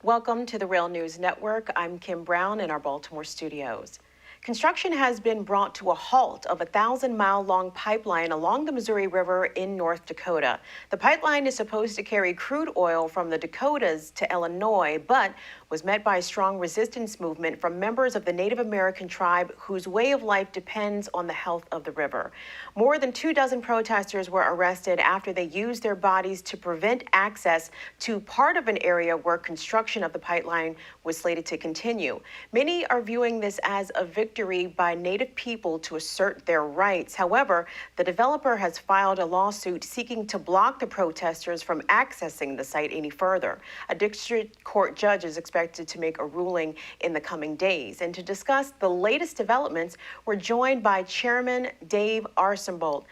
Welcome to the Rail News Network. I'm Kim Brown in our Baltimore studios. Construction has been brought to a halt of a 1,000-mile-long pipeline along the Missouri River in North Dakota. The pipeline is supposed to carry crude oil from the Dakotas to Illinois, but was met by a strong resistance movement from members of the Native American tribe whose way of life depends on the health of the river. More than 24 protesters were arrested after they used their bodies to prevent access to part of an area where construction of the pipeline was slated to continue. Many are viewing this as a victory by Native people to assert their rights. However, the developer has filed a lawsuit seeking to block the protesters from accessing the site any further. A district court judge is expected to make a ruling in the coming days. And to discuss the latest developments, we're joined by Chairman Dave Archambault,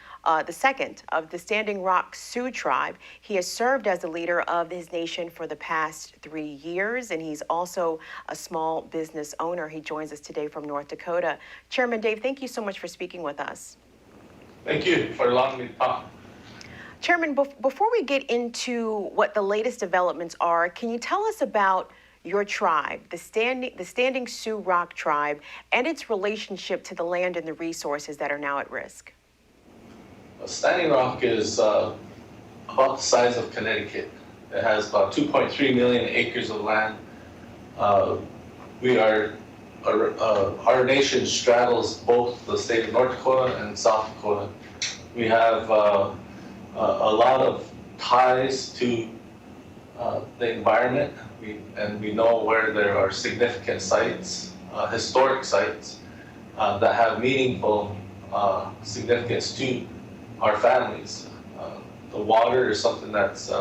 the second of the Standing Rock Sioux tribe. He has served as the leader of his nation for the past 3 years, and he's also a small business owner. He joins us today from North Dakota. Chairman Dave, thank you so much for speaking with us. Thank you for allowing me to talk. Chairman, before we get into what the latest developments are, can you tell us about your tribe, the Standing Sioux Rock tribe, and its relationship to the land and the resources that are now at risk? Standing Rock is about the size of Connecticut. It has about 2.3 million acres of land. Our nation straddles both the state of North Dakota and South Dakota. We have a lot of ties to the environment, and we know where there are significant sites, historic sites, that have meaningful significance to our families. The water is something that's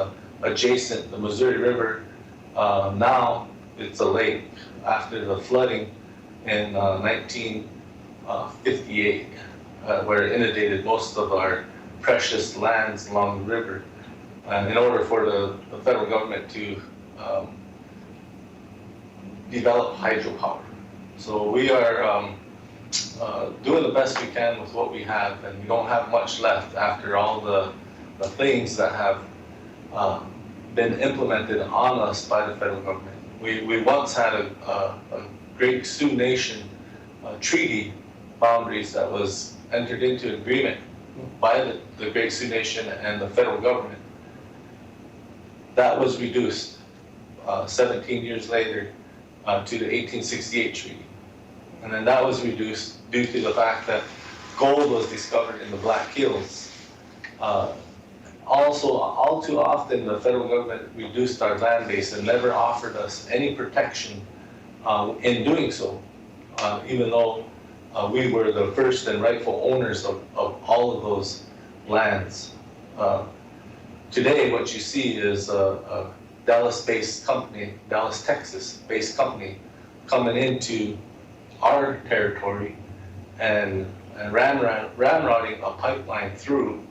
adjacent. The Missouri River, now it's a lake after the flooding in 1958, where it inundated most of our precious lands along the river. And in order for the federal government to develop hydropower. So we are doing the best we can with what we have, and we don't have much left after all the things that have been implemented on us by the federal government. We once had a Great Sioux Nation treaty boundaries that was entered into agreement by the Great Sioux Nation and the federal government. That was reduced 17 years later to the 1868 treaty. And then that was reduced due to the fact that gold was discovered in the Black Hills. Also, all too often, the federal government reduced our land base and never offered us any protection in doing so, even though we were the first and rightful owners of all of those lands. Today, what you see is a Dallas-based company, Dallas, Texas-based company, coming into our territory and ramrodding a pipeline through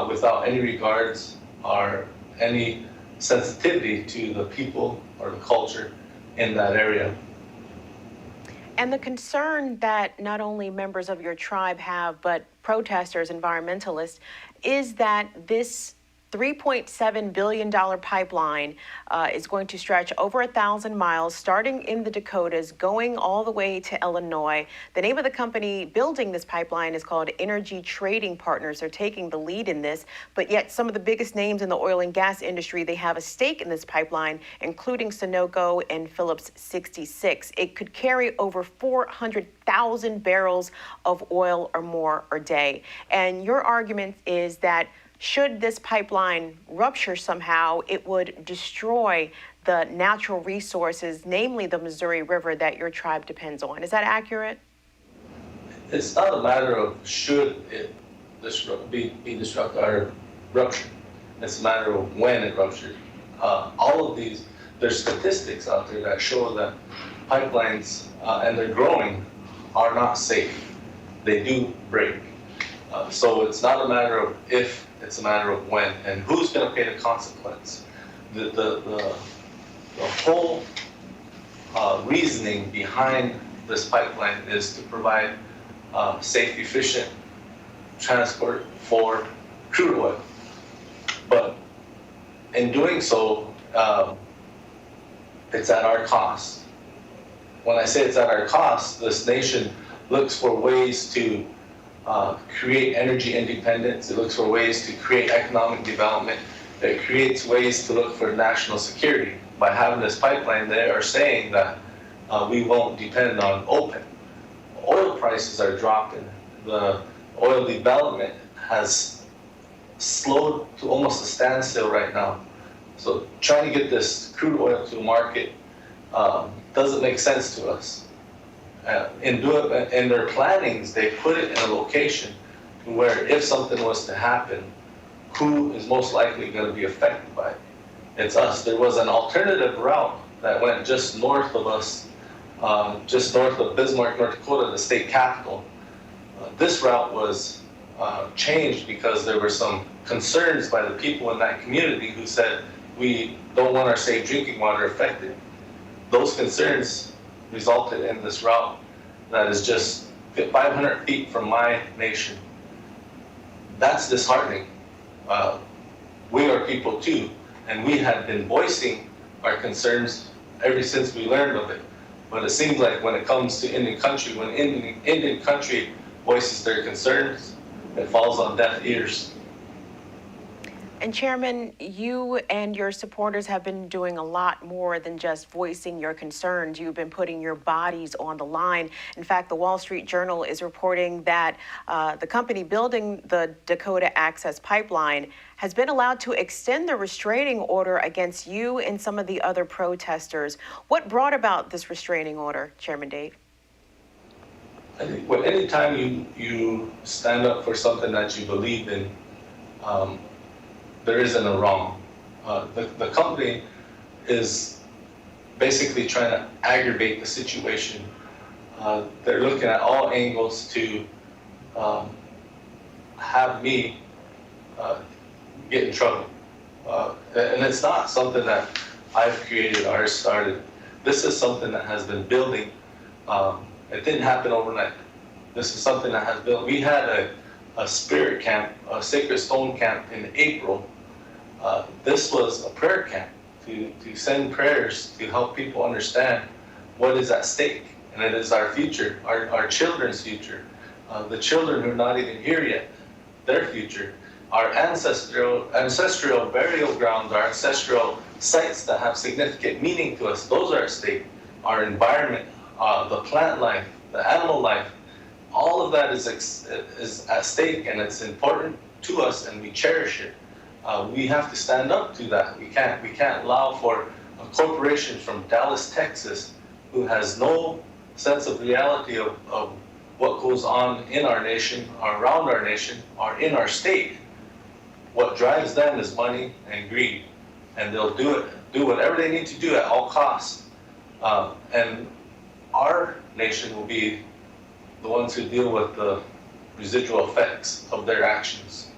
without any regards or any sensitivity to the people or the culture in that area. And the concern that not only members of your tribe have, but protesters, environmentalists, is that this $3.7 billion pipeline is going to stretch over 1,000 miles, starting in the Dakotas, going all the way to Illinois. The name of the company building this pipeline is called Energy Trading Partners. They're taking the lead in this, but yet some of the biggest names in the oil and gas industry, they have a stake in this pipeline, including Sunoco and Phillips 66. It could carry over 400,000 barrels of oil or more a day. And your argument is that should this pipeline rupture somehow, it would destroy the natural resources, namely the Missouri River that your tribe depends on. Is that accurate? It's not a matter of should it be disrupted or ruptured. It's a matter of when it ruptured. All of these, there's statistics out there that show that pipelines, and they're growing, are not safe. They do break. So it's not a matter of if, it's a matter of when, and who's going to pay the consequence. The whole reasoning behind this pipeline is to provide safe, efficient transport for crude oil. But in doing so, it's at our cost. When I say it's at our cost, this nation looks for ways to create energy independence. It looks for ways to create economic development. It creates ways to look for national security. By having this pipeline, they are saying that we won't depend on OPEC. Oil prices are dropping. The oil development has slowed to almost a standstill right now. So trying to get this crude oil to the market doesn't make sense to us. In their plannings, they put it in a location where if something was to happen, who is most likely going to be affected by it? It's us. There was an alternative route that went just north of us, just north of Bismarck, North Dakota, the state capital. This route was changed because there were some concerns by the people in that community who said, we don't want our safe drinking water affected. Those concerns resulted in this route that is just 500 feet from my nation. That's disheartening. We are people too, and we had been voicing our concerns ever since we learned of it. But it seems like when it comes to Indian country, when Indian country voices their concerns, it falls on deaf ears. And Chairman, you and your supporters have been doing a lot more than just voicing your concerns. You've been putting your bodies on the line. In fact, the Wall Street Journal is reporting that the company building the Dakota Access Pipeline has been allowed to extend the restraining order against you and some of the other protesters. What brought about this restraining order, Chairman Dave? I think anytime you stand up for something that you believe in, there isn't a wrong. The company is basically trying to aggravate the situation. They're looking at all angles to have me get in trouble. And it's not something that I've created or started. This is something that has been building. It didn't happen overnight. This is something that has built. We had a spirit camp, a sacred stone camp in April. This was a prayer camp to send prayers to help people understand what is at stake. And it is our future, our children's future, the children who are not even here yet, their future, our ancestral burial grounds, our ancestral sites that have significant meaning to us, those are at stake. Our environment, the plant life, the animal life, all of that is at stake, and it's important to us, and we cherish it. We have to stand up to that. We can't allow for a corporation from Dallas, Texas, who has no sense of reality of what goes on in our nation, or around our nation, or in our state. What drives them is money and greed, and they'll do whatever they need to do at all costs. And our nation will be the ones who deal with the residual effects of their actions.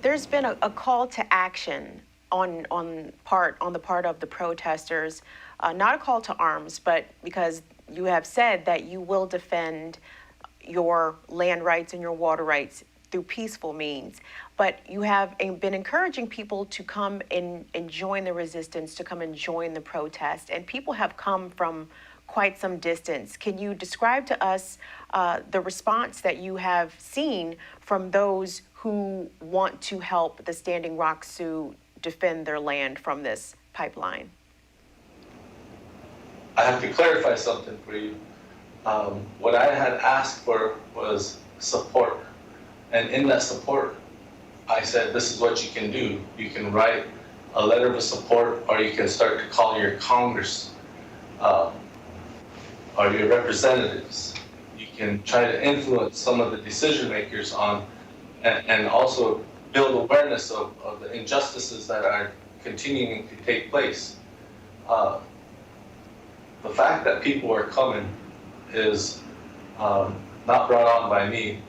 There's been a call to action on the part of the protesters, not a call to arms, but because you have said that you will defend your land rights and your water rights through peaceful means. But you have been encouraging people to come and join the resistance, to come and join the protest. And people have come from quite some distance. Can you describe to us the response that you have seen from those who want to help the Standing Rock Sioux defend their land from this pipeline? I have to clarify something for you. What I had asked for was support. And in that support, I said, this is what you can do. You can write a letter of support, or you can start to call your Congress or your representatives. You can try to influence some of the decision makers on, and also build awareness of the injustices that are continuing to take place. The fact that people are coming is not brought on by me,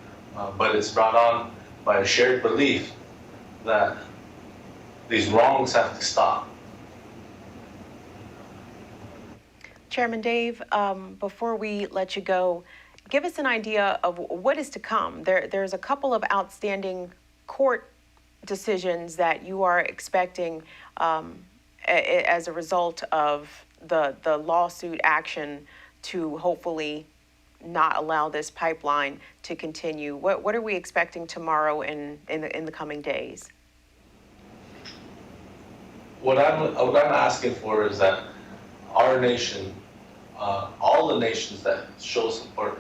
but it's brought on by a shared belief that these wrongs have to stop. Chairman Dave, before we let you go, give us an idea of what is to come. There's a couple of outstanding court decisions that you are expecting as a result of the lawsuit action to hopefully not allow this pipeline to continue. What are we expecting tomorrow in the coming days? What I'm asking for is that our nation, all the nations that show support,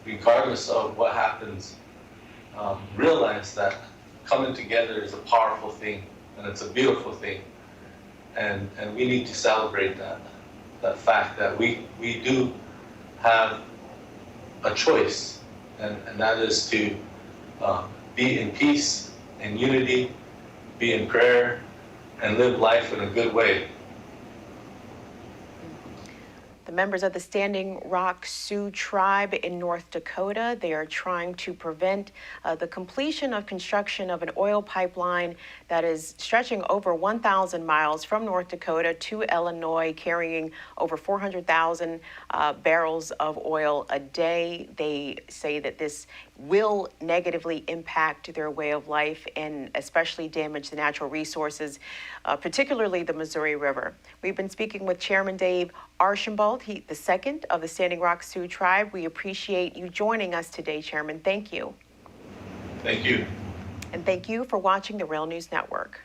regardless of what happens, realize that coming together is a powerful thing and it's a beautiful thing, and we need to celebrate that fact that we do have a choice, and that is to be in peace and unity, be in prayer, and live life in a good way. The members of the Standing Rock Sioux tribe in North Dakota, they are trying to prevent the completion of construction of an oil pipeline that is stretching over 1,000 miles from North Dakota to Illinois, carrying over 400,000 barrels of oil a day. They say that this will negatively impact their way of life and especially damage the natural resources, particularly the Missouri River. We've been speaking with Chairman Dave Archambault, the second of the Standing Rock Sioux tribe. We appreciate you joining us today, Chairman. Thank you. Thank you. And thank you for watching the Rail News Network.